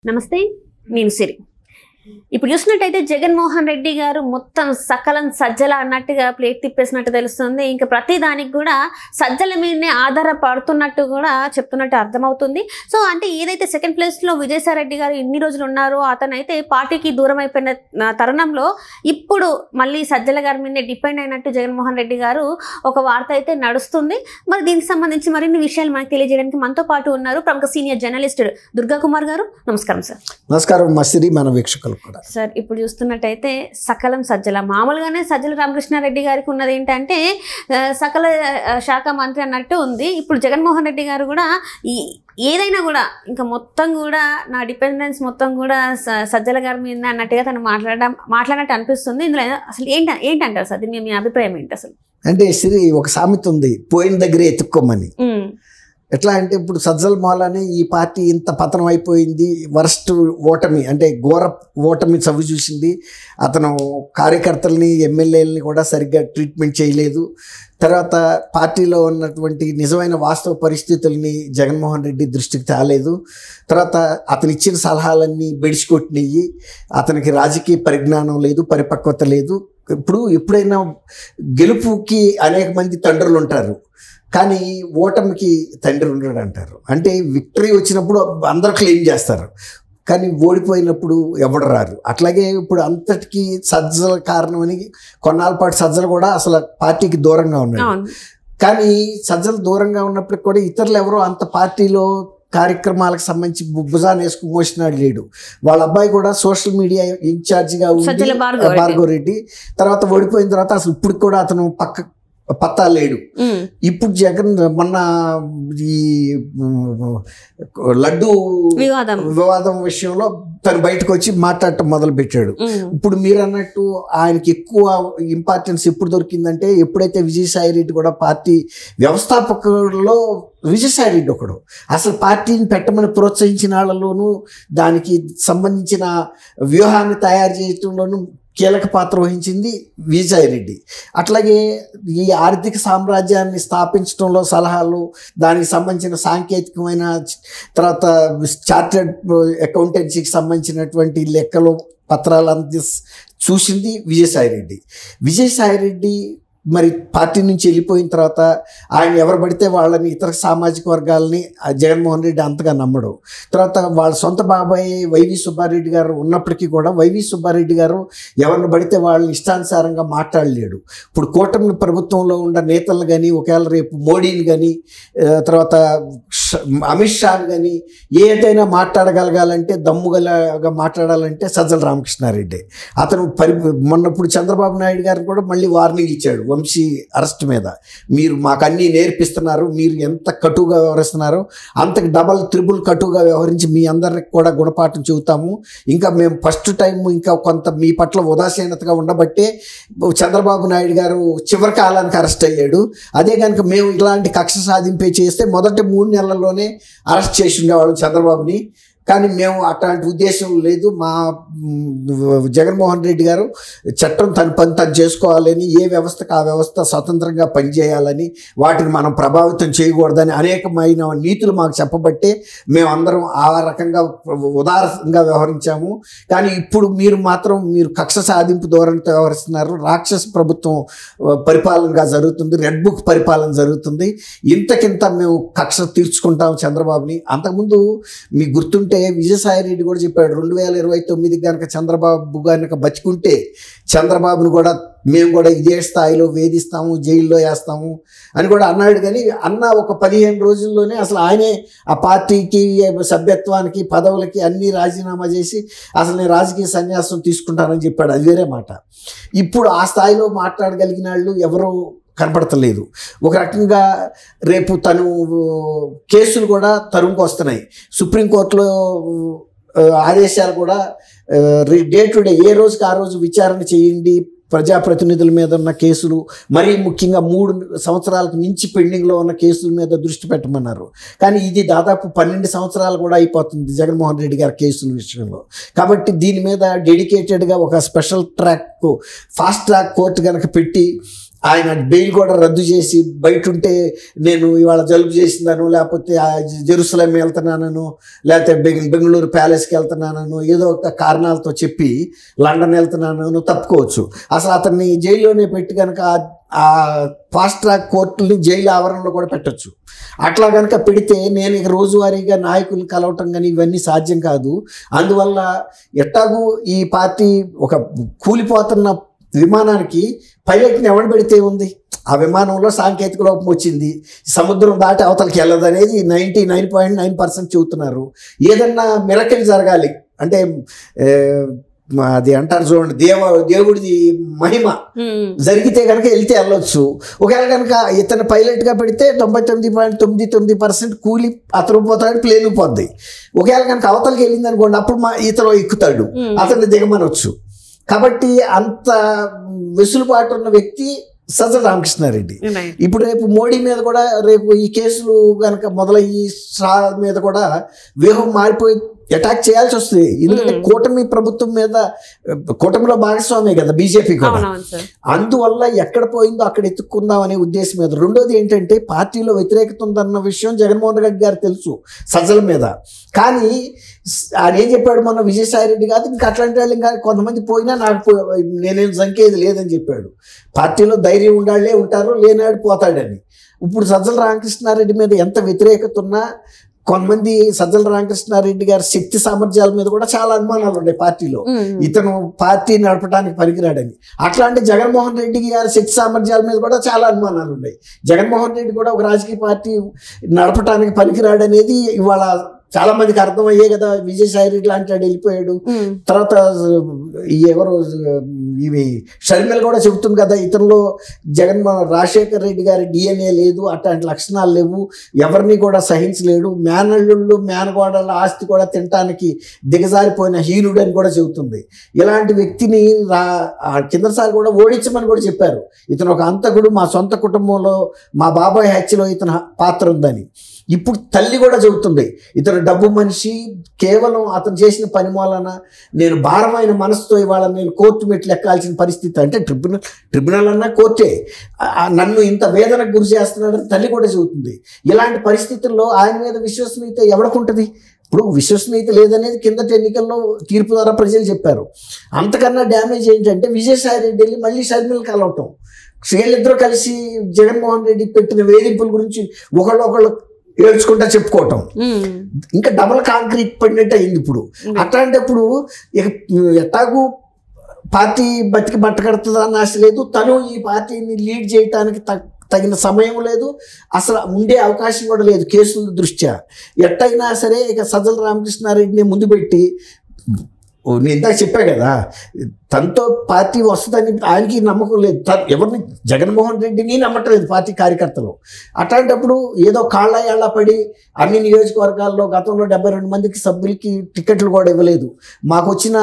నమస్తే, నేను సిరి. ఇప్పుడు చూసినట్టయితే జగన్మోహన్ రెడ్డి గారు మొత్తం సకలం సజ్జల అన్నట్టుగా ప్లేట్ తిప్పేసినట్టు తెలుస్తుంది. ఇంకా ప్రతి దానికి కూడా సజ్జల మీదనే ఆధారపడుతున్నట్టు కూడా చెప్తున్నట్టు అర్థమవుతుంది. సో అంటే ఏదైతే సెకండ్ ప్లేస్లో విజయసాయి రెడ్డి గారు ఇన్ని రోజులు ఉన్నారో అతనైతే పార్టీకి దూరం అయిపోయిన తరుణంలో ఇప్పుడు మళ్ళీ సజ్జల గారి మీదనే డిపెండ్ అయినట్టు జగన్మోహన్ రెడ్డి గారు ఒక వార్త అయితే నడుస్తుంది. మరి దీనికి సంబంధించి మరిన్ని విషయాలు మనకు తెలియజేయడానికి మనతో పాటు ఉన్నారు ప్రముఖ సీనియర్ జర్నలిస్ట్ దుర్గా కుమార్ గారు. నమస్కారం సార్. నమస్కారం మసిరి, మన వీక్షకులు కూడా. సార్, ఇప్పుడు చూస్తున్నట్టయితే సకలం సజ్జల, మామూలుగానే సజ్జల రామకృష్ణారెడ్డి గారికి ఉన్నది ఏంటంటే సకల శాఖ మంత్రి అన్నట్టు ఉంది. ఇప్పుడు జగన్మోహన్ రెడ్డి గారు కూడా ఏదైనా కూడా ఇంకా మొత్తం కూడా నా డిపెండెన్స్ మొత్తం కూడా సజ్జల గారి మీద అన్నట్టుగా తను మాట్లాడినట్టు అనిపిస్తుంది. ఇందులో అసలు ఏంటంటారు సార్? మీ అభిప్రాయం ఏంటి అసలు? అంటే శ్రీ, ఒక సామెత ఉంది, పోయిన దగ్గరే ఎత్తుక్కోమని. ఎట్లా అంటే ఇప్పుడు సజ్జల మూలానే ఈ పార్టీ ఇంత పతనం అయిపోయింది. వరస్ట్ ఓటమి, అంటే ఘోర ఓటమి చవి చూసింది. అతను కార్యకర్తల్ని, ఎమ్మెల్యేలని కూడా సరిగ్గా ట్రీట్మెంట్ చేయలేదు. తర్వాత పార్టీలో ఉన్నటువంటి నిజమైన వాస్తవ పరిస్థితుల్ని జగన్మోహన్ రెడ్డి దృష్టికి తేలేదు. తర్వాత అతను ఇచ్చిన సలహాలన్నీ బెడిసికొట్టినవి. అతనికి రాజకీయ పరిజ్ఞానం లేదు, పరిపక్వత లేదు. ఎప్పుడైనా గెలుపుకి అనేక మంది తండ్రులు ఉంటారు, కానీ ఓటమికి తండ్రి ఉండడు అంటారు. అంటే విక్టరీ వచ్చినప్పుడు అందరూ క్లెయిమ్ చేస్తారు, కానీ ఓడిపోయినప్పుడు ఎవడు రారు. అట్లాగే ఇప్పుడు అంతటికీ సజ్జల కారణమని కొన్నాళ్ళ పాటు సజ్జలు కూడా అసలు పార్టీకి దూరంగా ఉన్నాడు. కానీ సజ్జలు దూరంగా ఉన్నప్పటికి కూడా ఇతరులు ఎవరో అంత పార్టీలో కార్యక్రమాలకు సంబంధించి భుజాన్ని వేసుకుని మోసినాడు లేడు. వాళ్ళ అబ్బాయి కూడా సోషల్ మీడియా ఇన్ఛార్జిగా ఉంది, భార్గవ్ రెడ్డి. తర్వాత ఓడిపోయిన తర్వాత అసలు ఇప్పుడు కూడా అతను పత్తా లేడు. ఇప్పుడు జగన్ మొన్న ఈ లడ్డు వివాదం విషయంలో తను బయటకు వచ్చి మాట్లాడటం మొదలు పెట్టాడు. ఇప్పుడు మీరు అన్నట్టు ఆయనకి ఎక్కువ ఇంపార్టెన్స్ ఎప్పుడు దొరికిందంటే ఎప్పుడైతే విజయసాయి రెడ్డి కూడా పార్టీ వ్యవస్థాపకుల్లో విజయసాయి రెడ్డి ఒకడు. అసలు పార్టీని పెట్టమని ప్రోత్సహించిన వాళ్ళలోనూ దానికి సంబంధించిన వ్యూహాన్ని తయారు చేయటంలోనూ కీలక పాత్ర వహించింది విజయసాయి రెడ్డి. అట్లాగే ఈ ఆర్థిక సామ్రాజ్యాన్ని స్థాపించడంలో సలహాలు, దానికి సంబంధించిన సాంకేతికమైన, తర్వాత చార్టెడ్ అకౌంటెన్సీకి సంబంధించినటువంటి లెక్కలు, పత్రాలు చూసింది విజయసాయి రెడ్డి. మరి పార్టీ నుంచి వెళ్ళిపోయిన తర్వాత ఆయన ఎవరు పడితే వాళ్ళని, ఇతర సామాజిక వర్గాలని జగన్మోహన్ రెడ్డి అంతగా నమ్మడు. తర్వాత వాళ్ళ సొంత బాబాయ్ వైవి సుబ్బారెడ్డి గారు ఉన్నప్పటికీ కూడా వైవి సుబ్బారెడ్డి గారు ఎవరిని పడితే వాళ్ళని ఇష్టానుసారంగా మాట్లాడలేడు. ఇప్పుడు కూటమి ప్రభుత్వంలో ఉన్న నేతలను కానీ, ఒకవేళ రేపు మోడీని కానీ, తర్వాత అమిత్ షాని కానీ ఏదైనా మాట్లాడగలగాలంటే, దమ్ముగలగా మాట్లాడాలంటే సజ్జల రామకృష్ణారెడ్డి. అతను మొన్నప్పుడు చంద్రబాబు నాయుడు గారు కూడా మళ్ళీ వార్నింగ్ ఇచ్చాడు వంశీ అరెస్ట్ మీద. మీరు మాకు అన్నీ నేర్పిస్తున్నారు, మీరు ఎంత కటుగా వ్యవహరిస్తున్నారో అంతకు డబల్ త్రిబుల్ కటుగా వ్యవహరించి మీ అందరికి కూడా గుణపాఠం చెబుతాము. ఇంకా మేము ఫస్ట్ టైం ఇంకా కొంత మీ పట్ల ఉదాసీనతగా ఉండబట్టే చంద్రబాబు నాయుడు గారు చివరి కాలానికి అరెస్ట్ అయ్యాడు. అదే కనుక మేము ఇలాంటి కక్ష సాధింపే చేస్తే మొదటి 3 నెలల్లోనే అరెస్ట్ చేసి ఉండేవాళ్ళం చంద్రబాబుని. కానీ మేము అట్లాంటి ఉద్దేశం లేదు. మా జగన్మోహన్ రెడ్డి గారు చట్టం తన పని తను చేసుకోవాలని, ఏ వ్యవస్థకు ఆ వ్యవస్థ స్వతంత్రంగా పనిచేయాలని, వాటిని మనం ప్రభావితం చేయకూడదని అనేకమైన నీతులు మాకు చెప్పబట్టే మేమందరం ఆ రకంగా ఉదారంగా వ్యవహరించాము. కానీ ఇప్పుడు మీరు కక్ష సాధింపు ధోరణితో వ్యవహరిస్తున్నారు. రాక్షస ప్రభుత్వం పరిపాలనగా జరుగుతుంది, రెడ్ బుక్ పరిపాలన జరుగుతుంది. ఇంతకింత మేము కక్ష తీర్చుకుంటాము చంద్రబాబుని. అంతకుముందు మీకు గుర్తుంటే విజయసాయి రెడ్డి కూడా చెప్పాడు, 2029 కనుక చంద్రబాబు కనుక బతికుంటే చంద్రబాబును కూడా మేము కూడా ఇదే స్థాయిలో వేధిస్తాము, జైల్లో వేస్తాము అని కూడా అన్నాడు. కానీ ఒక 15 రోజుల్లోనే అసలు ఆయనే ఆ పార్టీకి, సభ్యత్వానికి, పదవులకి అన్నీ రాజీనామా చేసి అసలు నేను రాజకీయ సన్యాసం తీసుకుంటానని చెప్పాడు. అది వేరే మాట. ఇప్పుడు ఆ స్థాయిలో మాట్లాడగలిగిన వాళ్ళు ఎవరో కనపడతలేదు. ఒక రకంగా రేపు తను కేసులు కూడా తరుముకు వస్తున్నాయి. సుప్రీంకోర్టులో ఆదేశాలు కూడా డే టు డే, ఏ రోజుకి ఆ రోజు విచారణ చేయండి, ప్రజాప్రతినిధుల మీద ఉన్న కేసులు, మరీ ముఖ్యంగా 3 సంవత్సరాలకు మించి పెండింగ్లో ఉన్న కేసుల మీద దృష్టి పెట్టమన్నారు. కానీ ఇది దాదాపు 12 సంవత్సరాలు కూడా అయిపోతుంది జగన్మోహన్ రెడ్డి గారి కేసుల విషయంలో. కాబట్టి దీని మీద డెడికేటెడ్గా ఒక special track, fast track court కనుక పెట్టి ఆయన బెయిల్ కూడా రద్దు చేసి బయట ఉంటే నేను ఇవాళ జలుబు చేసిందాను, లేకపోతే జెరూసలేం వెళ్తున్నానను, లేకపోతే బెంగళూరు ప్యాలెస్కి వెళ్తున్నానను, ఏదో ఒక కారణాలతో చెప్పి లండన్ వెళ్తున్నానను తప్పుకోవచ్చు. అసలు అతన్ని జైల్లోనే పెట్టి కనుక ఆ ఫాస్ట్ ట్రాక్ కోర్టుని జైలు ఆవరణలో కూడా పెట్టచ్చు. అట్లా కనుక పెడితే నేను ఇక రోజువారీగా నాయకులు కలవటం కానీ ఇవన్నీ సాధ్యం కాదు. అందువల్ల ఎట్టాగు ఈ పార్టీ ఒక కూలిపోతున్న విమానానికి పైలట్ని ఎవరు పెడితే ఉంది, ఆ విమానంలో సాంకేతిక లోపం వచ్చింది, సముద్రం దాటి అవతలకి వెళ్ళదనేది 99.9% చెబుతున్నారు. ఏదన్నా మిరకల్ జరగాలి అంటే అది అంటారు చూడండి, దేవుడిది మహిమ జరిగితే కనుక వెళ్తే వెళ్ళొచ్చు. ఒకవేళ కనుక ఇతను పైలట్గా పెడితే 99.99% కూలి అతను పోతాడు, ప్లేన్ పోద్ది. ఒకవేళ కనుక అవతలకి వెళ్ళింది అనుకోండి, అప్పుడు ఇతను ఎక్కుతాడు, అతన్ని దిగమనొచ్చు. కాబట్టి అంత వెసులుబాటు ఉన్న వ్యక్తి సజ్జల రామకృష్ణారెడ్డి. ఇప్పుడు రేపు మోడీ మీద కూడా, రేపు ఈ కేసులు కనుక మొదలయ్యి షా మీద కూడా వ్యూహం మారిపోయి అటాక్ చేయాల్సి వస్తుంది. ఎందుకంటే కూటమి ప్రభుత్వం మీద, కూటమిలో భాగస్వామే కదా బీజేపీ కూడా. అందువల్ల ఎక్కడ పోయిందో అక్కడ ఎత్తుక్కుందాం అనే ఉద్దేశం మీద. రెండోది ఏంటంటే పార్టీలో వ్యతిరేకత ఉందన్న విషయం జగన్మోహన్ రెడ్డి గారు తెలుసు సజ్జల మీద. కానీ ఆయన ఏం చెప్పాడు మొన్న, విజయసాయి రెడ్డి కాదు ఇంకా అట్లాంటి వాళ్ళు ఇంకా కొంతమంది పోయినా నాకు నేనేం సంకేది లేదని చెప్పాడు. పార్టీలో ధైర్యం ఉండాలే ఉంటారు, లేనాడు పోతాడని. ఇప్పుడు సజ్జల రామకృష్ణారెడ్డి మీద ఎంత వ్యతిరేకత ఉన్నా కొంతమంది సజ్జల రామకృష్ణారెడ్డి గారి శక్తి సామర్థ్యాల మీద కూడా చాలా అనుమానాలు ఉన్నాయి పార్టీలో. ఇతను పార్టీ నడపడానికి పనికిరాడని. అట్లాంటి జగన్మోహన్ రెడ్డి గారి శక్తి సామర్థ్యాల మీద కూడా చాలా అనుమానాలు ఉన్నాయి. జగన్మోహన్ రెడ్డి కూడా ఒక రాజకీయ పార్టీ నడపడానికి పనికిరాడనేది ఇవాళ చాలా మందికి అర్థమయ్యే కదా. విజయసాయి రెడ్డి లాంటి వాడు వెళ్ళిపోయాడు. తర్వాత ఎవరు ఇవి షర్మిల కూడా చెబుతుంది కదా, ఇతనిలో రాజశేఖర్ రెడ్డి గారి డిఎన్ఏ లేదు, అట్లాంటి లక్షణాలు లేవు, ఎవరిని కూడా సహించలేడు, మేనల్లుళ్ళు మేనగోడల ఆస్తి కూడా తినటానికి దిగజారిపోయిన హీనుడు అని కూడా చెబుతుంది. ఇలాంటి వ్యక్తిని కిందసారి కూడా ఓడించమని కూడా చెప్పారు. ఇతను ఒక హంతకుడు, మా సొంత కుటుంబంలో మా బాబాయ్ హత్యలో ఇతని పాత్ర ఉందని. ఇప్పుడు తల్లి కూడా చెబుతుంది ఇతను డబ్బు మనిషి, కేవలం అతను చేసిన పని వలన నేను భారమైన మనసుతో ఇవాళ నేను కోర్టు మెట్లు ఎక్కాల్సిన పరిస్థితి. అంటే ట్రిబ్యునల్ అన్నా కోర్టే, నన్ను ఇంత వేదనకు గురి చేస్తున్నాడని తల్లి కూడా చెబుతుంది. ఇలాంటి పరిస్థితుల్లో ఆయన మీద విశ్వసనీయత ఎవరికి? ఇప్పుడు విశ్వసనీయత లేదనేది కిందటి ఎన్నికల్లో తీర్పు ద్వారా ప్రజలు చెప్పారు. అంతకన్నా డ్యామేజ్ ఏంటంటే విజయసాయి రెడ్డి వెళ్ళి మళ్ళీ షర్మిల కలవటం, వీళ్ళిద్దరూ కలిసి జగన్మోహన్ రెడ్డి పెట్టిన వేధింపుల గురించి ఒకళ్ళు ఏడ్చుకుంటా చెప్పుకోవటం, ఇంకా డబల్ కాంక్రీట్ పడినట్టు అయింది. ఇప్పుడు అట్లాంటప్పుడు ఎట్టాగు పార్టీ బతికి బట్టకడుతుందని ఆశ లేదు, తను ఈ పార్టీని లీడ్ చేయటానికి తగిన సమయం లేదు, అసలు ఉండే అవకాశం కూడా లేదు కేసుల దృష్ట్యా. ఎట్టయినా సరే ఇక సజ్జల రామకృష్ణారెడ్డిని ముందు పెట్టి, నేను ఇందాక చెప్పా కదా తనతో పార్టీ వస్తుందని ఆయనకి నమ్మకం లేదు, ఎవరిని జగన్మోహన్ రెడ్డిని నమ్మట్లేదు పార్టీ కార్యకర్తలు. అట్లాంటప్పుడు ఏదో కాళ్ళ ఏళ్ళ పడి అన్ని నియోజకవర్గాల్లో గతంలో 72 మందికి సభ్యులకి టికెట్లు కూడా ఇవ్వలేదు, మాకు వచ్చిన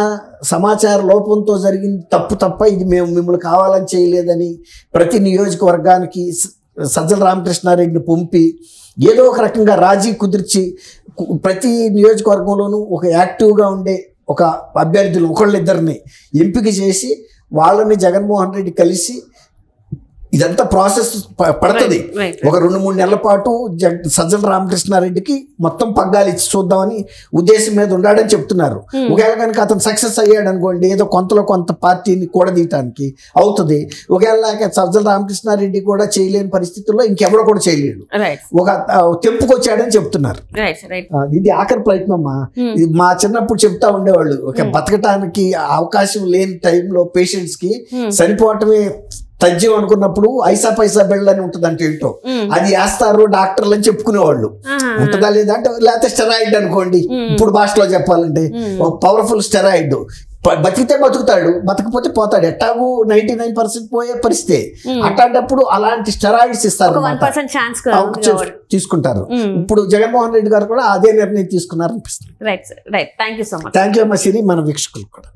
సమాచార లోపంతో జరిగింది తప్ప ఇది మేము మిమ్మల్ని కావాలని చేయలేదని ప్రతి నియోజకవర్గానికి సజ్జల రామకృష్ణారెడ్డిని పంపి ఏదో ఒక రకంగా రాజీ కుదిర్చి ప్రతి నియోజకవర్గంలోనూ ఒక యాక్టివ్గా ఉండే ఒక అభ్యర్థులు ఒకళ్ళిద్దరిని ఎంపిక చేసి వాళ్ళని జగన్మోహన్ రెడ్డి కలిసి ఇదంతా ప్రాసెస్ పడుతుంది. ఒక 2-3 నెలల పాటు సజ్జల రామకృష్ణారెడ్డికి మొత్తం పగ్గాలు ఇచ్చి చూద్దామని ఉద్దేశం మీద ఉన్నాడని చెప్తున్నారు. ఒకవేళ కనుక అతను సక్సెస్ అయ్యాడు అనుకోండి, ఏదో కొంత పార్టీని కూడదీయటానికి అవుతుంది. ఒకవేళ సజ్జల రామకృష్ణారెడ్డి కూడా చేయలేని పరిస్థితుల్లో ఇంకెవడో కూడా చేయలేడు, ఒక తెంపుకొచ్చాడని చెప్తున్నారు. ఇది ఆఖరి ప్రయత్నమ్మా. ఇది మా చిన్నప్పుడు చెప్తా ఉండేవాళ్ళు, ఒక బతకటానికి అవకాశం లేని టైంలో పేషెంట్స్ కి చనిపోవటమే తజ్యం అనుకున్నప్పుడు ఐసా పైసా బెడ్ అని ఉంటుంది అంటే ఏంటో అది వేస్తారు డాక్టర్లు అని చెప్పుకునేవాళ్ళు. ఉంటుందా లేదా అంటే, లేకపోతే స్టెరాయిడ్ అనుకోండి ఇప్పుడు భాషలో చెప్పాలంటే, పవర్ఫుల్ స్టెరాయిడ్. బతికితే బతుకుతాడు, బతకపోతే పోతాడు, ఎట్టాగు 99% పోయే పరిస్థితి. అట్లాంటప్పుడు అలాంటి స్టెరాయిడ్స్ ఇస్తారు, తీసుకుంటారు. ఇప్పుడు జగన్మోహన్ రెడ్డి గారు కూడా అదే నిర్ణయం తీసుకున్నారు అనిపిస్తుంది. Right thank you so much. Thank you అమ్మ సిరి, మన వీక్షకులు కూడా.